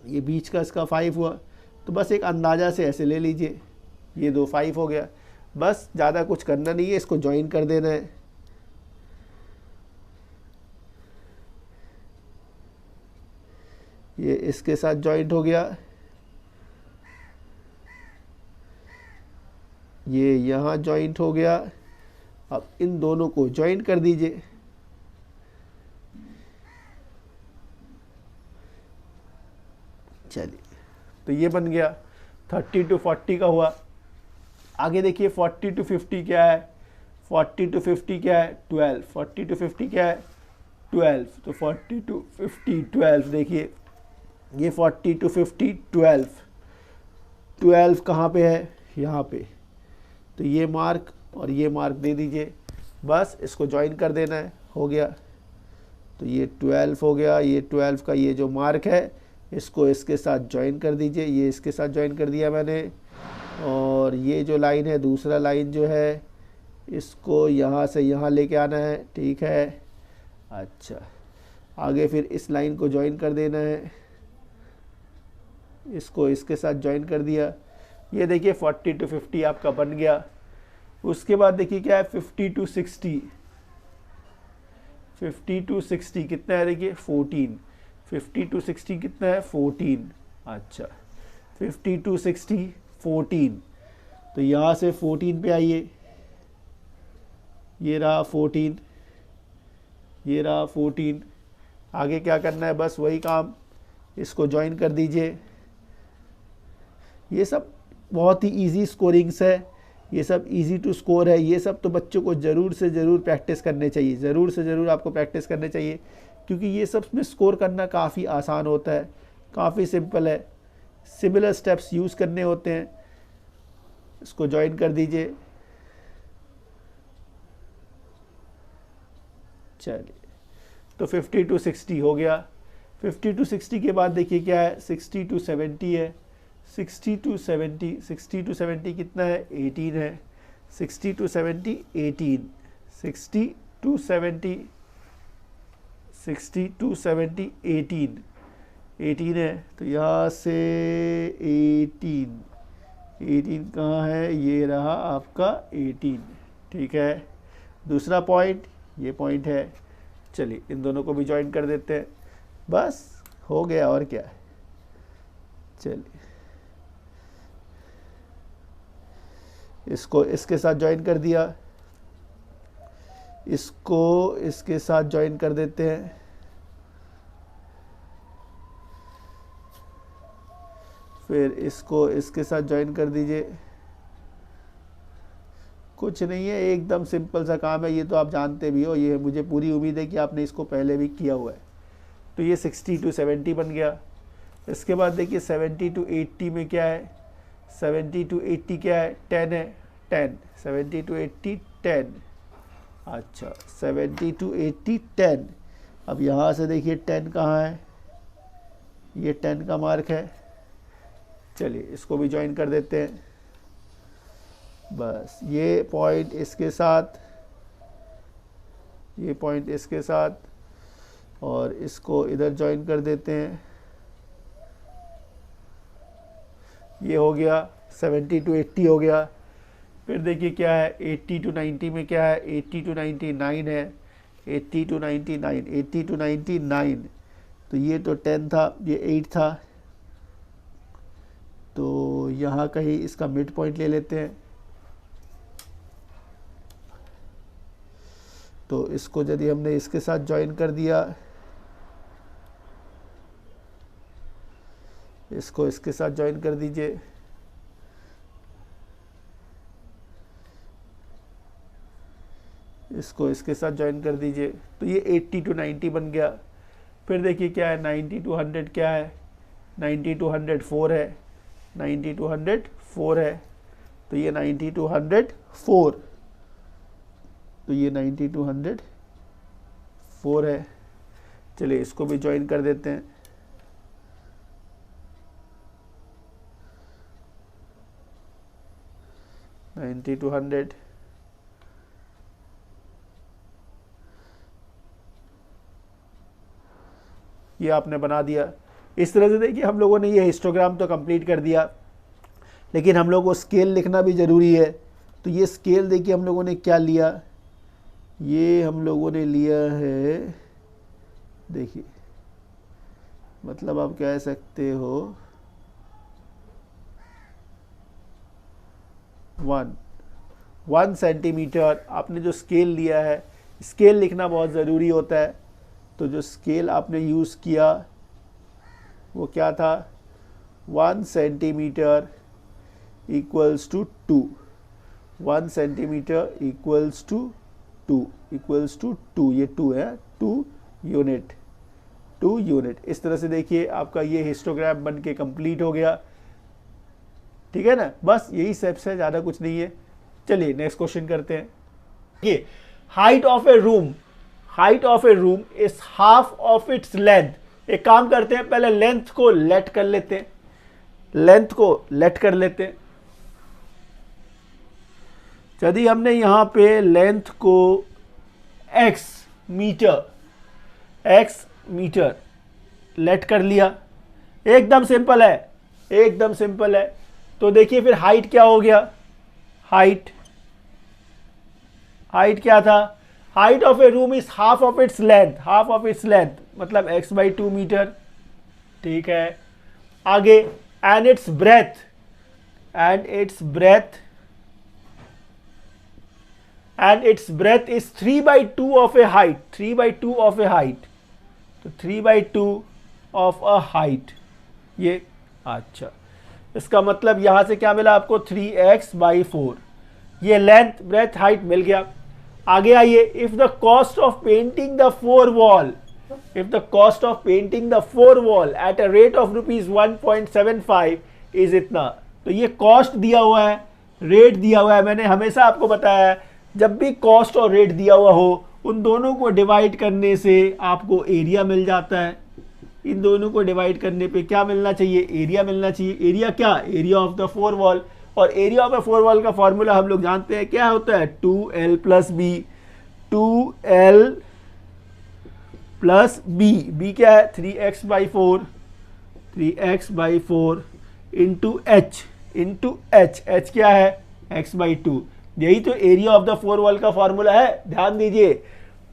ये बीच का इसका 5 हुआ। तो बस एक अंदाज़ा से ऐसे ले लीजिए, ये 2 5 हो गया। बस ज़्यादा कुछ करना नहीं है, इसको ज्वाइन कर देना है। ये इसके साथ ज्वाइंट हो गया, ये यहाँ ज्वाइंट हो गया। अब इन दोनों को ज्वाइंट कर दीजिए। चलिए, तो ये बन गया 30 to 40 का हुआ। आगे देखिए 40 to 50 क्या है, 40 to 50 क्या है, 12। 40 to 50 क्या है, 12। तो 40 to 50 12, देखिए ये 40 to 50 12, 12 कहाँ पे है, यहाँ पे। तो ये मार्क और ये मार्क दे दीजिए, बस इसको ज्वाइन कर देना है, हो गया। तो ये 12 हो गया, ये 12 का ये जो मार्क है इसको इसके साथ ज्वाइन कर दीजिए, ये इसके साथ ज्वाइन कर दिया मैंने। और ये जो लाइन है, दूसरा लाइन जो है, इसको यहाँ से यहाँ लेके आना है, ठीक है। अच्छा, आगे फिर इस लाइन को ज्वाइन कर देना है, इसको इसके साथ ज्वाइन कर दिया। ये देखिए 40 to 50 आपका बन गया। उसके बाद देखिए क्या है, 50 to 60, 50 to 60 कितना है, देखिए 14। 50 to 60 कितना है, 14। अच्छा, 50 to 60 14। तो यहाँ से 14 पे आइए, ये रहा 14, ये रहा 14। आगे क्या करना है, बस वही काम, इसको ज्वाइन कर दीजिए। ये सब बहुत ही इजी स्कोरिंग्स है, ये सब इजी टू स्कोर है। ये सब तो बच्चों को ज़रूर से ज़रूर प्रैक्टिस करने चाहिए, ज़रूर से ज़रूर आपको प्रैक्टिस करने चाहिए, क्योंकि ये सब में स्कोर करना काफ़ी आसान होता है, काफ़ी सिंपल है। सिमिलर स्टेप्स यूज़ करने होते हैं। इसको ज्वाइन कर दीजिए। चलिए, तो 50 to 60 हो गया। 50 to 60 के बाद देखिए क्या है, 60 to 70 है। 60 to 70, 60 to 70 कितना है, 18 है। 60 to 70 18, 60 to 70, 60 to 70 18, 18 है। तो यहाँ से 18 कहाँ है, ये रहा आपका 18, ठीक है। दूसरा पॉइंट, ये पॉइंट है। चलिए, इन दोनों को भी ज्वाइन कर देते हैं, बस हो गया, और क्या। चलिए, इसको इसके साथ ज्वाइन कर दिया, इसको इसके साथ ज्वाइन कर देते हैं। फिर इसको इसके साथ ज्वाइन कर दीजिए। कुछ नहीं है, एकदम सिंपल सा काम है, ये तो आप जानते भी हो, ये मुझे पूरी उम्मीद है कि आपने इसको पहले भी किया हुआ है। तो ये 60 to 70 बन गया। इसके बाद देखिए 70 to 80 में क्या है, 70 to 80 क्या है, 10 है, 10। 70 to 80 10। अच्छा, 70 to 80 10। अब यहाँ से देखिए 10 कहाँ है, ये 10 का मार्क है। चलिए, इसको भी ज्वाइन कर देते हैं। बस ये पॉइंट इसके साथ, ये पॉइंट इसके साथ, और इसको इधर ज्वाइन कर देते हैं। ये हो गया 70 to 80 हो गया। फिर देखिए क्या है, 80 to 90 में क्या है, 80 to 99 है, 80 to 99, 80 to 99। तो ये तो 10 था, ये 8 था, तो यहाँ कहीं इसका मिड पॉइंट ले लेते हैं। तो इसको यदि हमने इसके साथ ज्वाइन कर दिया, इसको इसके साथ ज्वाइन कर दीजिए। इसको इसके साथ ज्वाइन कर दीजिए। तो ये 80 to 90 बन गया। फिर देखिए क्या है, 90 to 100 क्या है, 90 to 100 4 है, 90 to 100 4 है। तो ये 90 to 100 4, तो ये 90 to 100 4 है। चलिए, इसको भी ज्वाइन कर देते हैं। 90 to 100, ये आपने बना दिया। इस तरह से देखिए हम लोगों ने ये हिस्टोग्राम तो कंप्लीट कर दिया, लेकिन हम लोगों को स्केल लिखना भी ज़रूरी है। तो ये स्केल देखिए हम लोगों ने क्या लिया, ये हम लोगों ने लिया है, देखिए मतलब आप कह सकते हो 1 सेंटीमीटर आपने जो स्केल लिया है। स्केल लिखना बहुत ज़रूरी होता है। तो जो स्केल आपने यूज़ किया वो क्या था, 1 centimetre equals to 2, 1 centimetre equals to 2, ये 2 है, 2 यूनिट, 2 यूनिट। इस तरह से देखिए आपका ये हिस्टोग्राम बन के कंप्लीट हो गया। ठीक है ना, बस यही स्टेप्स है, ज़्यादा कुछ नहीं है। चलिए नेक्स्ट क्वेश्चन करते हैं। ये height of A room, height of A room is half of its length. एक काम करते हैं, पहले लेंथ को लेट कर लेते हैं, लेंथ को लेट कर लेते हैं। यदि हमने यहां पे लेंथ को x मीटर लेट कर लिया, एकदम सिंपल है, एकदम सिंपल है। तो देखिए फिर हाइट क्या हो गया, हाइट क्या था, height of A room is half of its length, half of its length मतलब x/2 मीटर। ठीक है, आगे and it's breath, and it's breath is 3/2 of A height, 3/2 of A height, तो 3/2 ऑफ अ हाइट ये। अच्छा, इसका मतलब यहां से क्या मिला आपको, 3x/4। ये लेंथ ब्रेथ हाइट मिल गया। आगे आइए, if the cost of painting the four wall, if the cost of painting the four wall at a rate of ₹1.75 is इतना। तो ये कॉस्ट दिया हुआ है, रेट दिया हुआ है। मैंने हमेशा आपको बताया है, जब भी कॉस्ट और रेट दिया हुआ हो, उन दोनों को डिवाइड करने से आपको एरिया मिल जाता है। इन दोनों को डिवाइड करने पे क्या मिलना चाहिए, एरिया मिलना चाहिए। एरिया क्या, area of the four wall. और area of the four wall का फॉर्मूला हम लोग जानते हैं, क्या होता है, 2l plus b, 2l plus b. B क्या है, 3x/4, 3x/4 into h, h क्या है, x/2। यही तो area of the four wall का फॉर्मूला है। ध्यान दीजिए,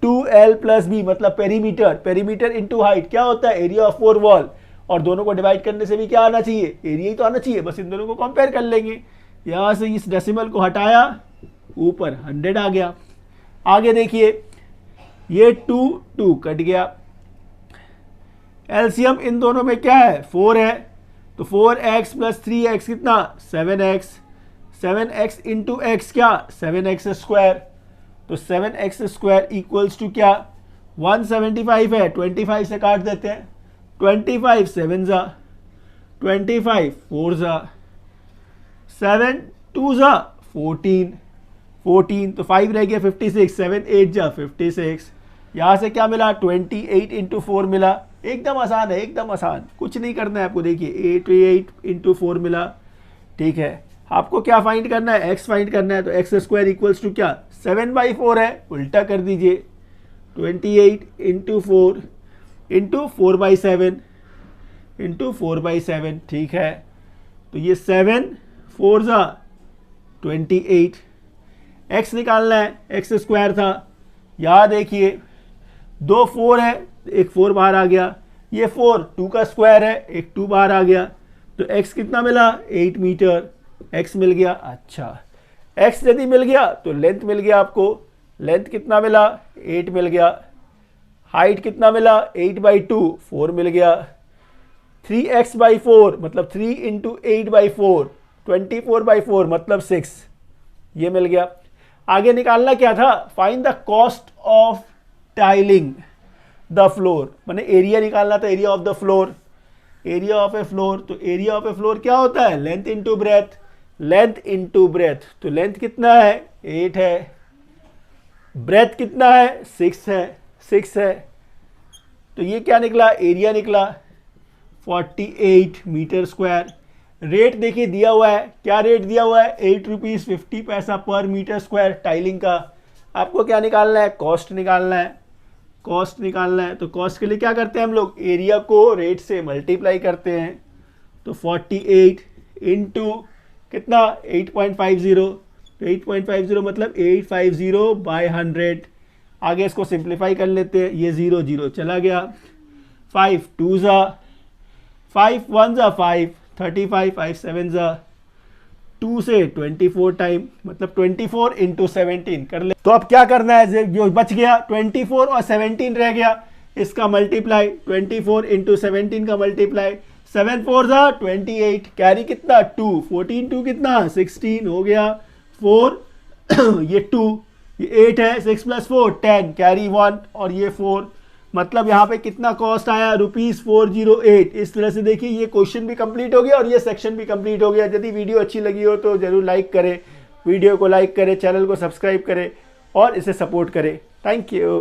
2l प्लस बी मतलब पेरीमीटर, पेरीमीटर इंटू हाइट क्या होता है, एरिया ऑफ फोर वॉल। और दोनों को डिवाइड करने से भी क्या आना चाहिए, एरिया ही तो आना चाहिए। बस इन दोनों को कंपेयर कर लेंगे। यहां से इस डेसिमल को हटाया, ऊपर 100 आ गया। आगे देखिए, ये 2 कट गया। एलसीएम इन दोनों में क्या है, 4 है। तो 4x प्लस 3x कितना, 7x, 7x इंटू एक्स क्या, 7x²। तो 7x² इक्वल्स टू क्या, 175 है, 25 से काट देते हैं, 25 7 जा, 25 4 जा, 7 2 जा 14, 14 तो 5 रह गया 56, 7 8 जा 56। यहाँ से क्या मिला, 28 इंटू 4 मिला। एकदम आसान है, एकदम आसान, कुछ नहीं करना है आपको। देखिए 88 इंटू 4 मिला। ठीक है, आपको क्या फाइंड करना है, x फाइंड करना है। तो x² इक्वल्स टू क्या, 7/4 है, उल्टा कर दीजिए, 28 इंटू 4 इंटू 4/7 इंटू 4/7। ठीक है, तो ये 7 4 जा 28, x निकालना है, x² था। यहाँ देखिए 2 4 है, एक 4 बाहर आ गया। ये 4 2 का स्क्वायर है, एक 2 बाहर आ गया। तो x कितना मिला, 8 मीटर, x मिल गया। अच्छा, x यदि मिल गया तो लेंथ मिल गया आपको। लेंथ कितना मिला, 8 मिल गया। हाइट कितना मिला, 8/2 4 मिल गया। 3x/4 मतलब 3 इंटू 8/4 24/4 मतलब 6, ये मिल गया। आगे निकालना क्या था, find the cost of tiling the floor, माने एरिया निकालना था, area of the floor, area of A floor. तो एरिया ऑफ ए फ्लोर क्या होता है, length into breadth, length into breadth. तो लेंथ कितना है, 8 है, ब्रेथ कितना है, 6 है, 6 है। तो ये क्या निकला, एरिया निकला 48 मीटर स्क्वायर। रेट देखिए दिया हुआ है, क्या रेट दिया हुआ है, 8 रुपीज़ 50 पैसा पर मीटर स्क्वायर टाइलिंग का। आपको क्या निकालना है, कॉस्ट निकालना है। कॉस्ट निकालना है तो कॉस्ट के लिए क्या करते हैं हम लोग, एरिया को रेट से मल्टीप्लाई करते हैं। तो 48 इंटू कितना 8.50, तो 8.50 मतलब 850/100। आगे इसको सिंप्लीफाई कर लेते हैं, ये 0 0 चला गया, 5 2 ज़ा 5 1 ज़ा 5 35 5 7 ज़ा 2 से 24 टाइम, मतलब 24 इंटू 17 कर ले। तो अब क्या करना है, जो बच गया 24 और 17 रह गया, इसका मल्टीप्लाई 24 इंटू 17 का मल्टीप्लाई, 7 4 ज़ा 28, कैरी कितना 2, 14 2 कितना 16 हो गया, 4 ये 2, ये 8 है, 6 + 4 10, कैरी 1 और ये 4, मतलब यहाँ पे कितना कॉस्ट आया, ₹408। इस तरह से देखिए ये क्वेश्चन भी कंप्लीट हो गया और ये सेक्शन भी कंप्लीट हो गया। यदि वीडियो अच्छी लगी हो तो जरूर लाइक करें, वीडियो को लाइक करें, चैनल को सब्सक्राइब करें और इसे सपोर्ट करें। Thank you.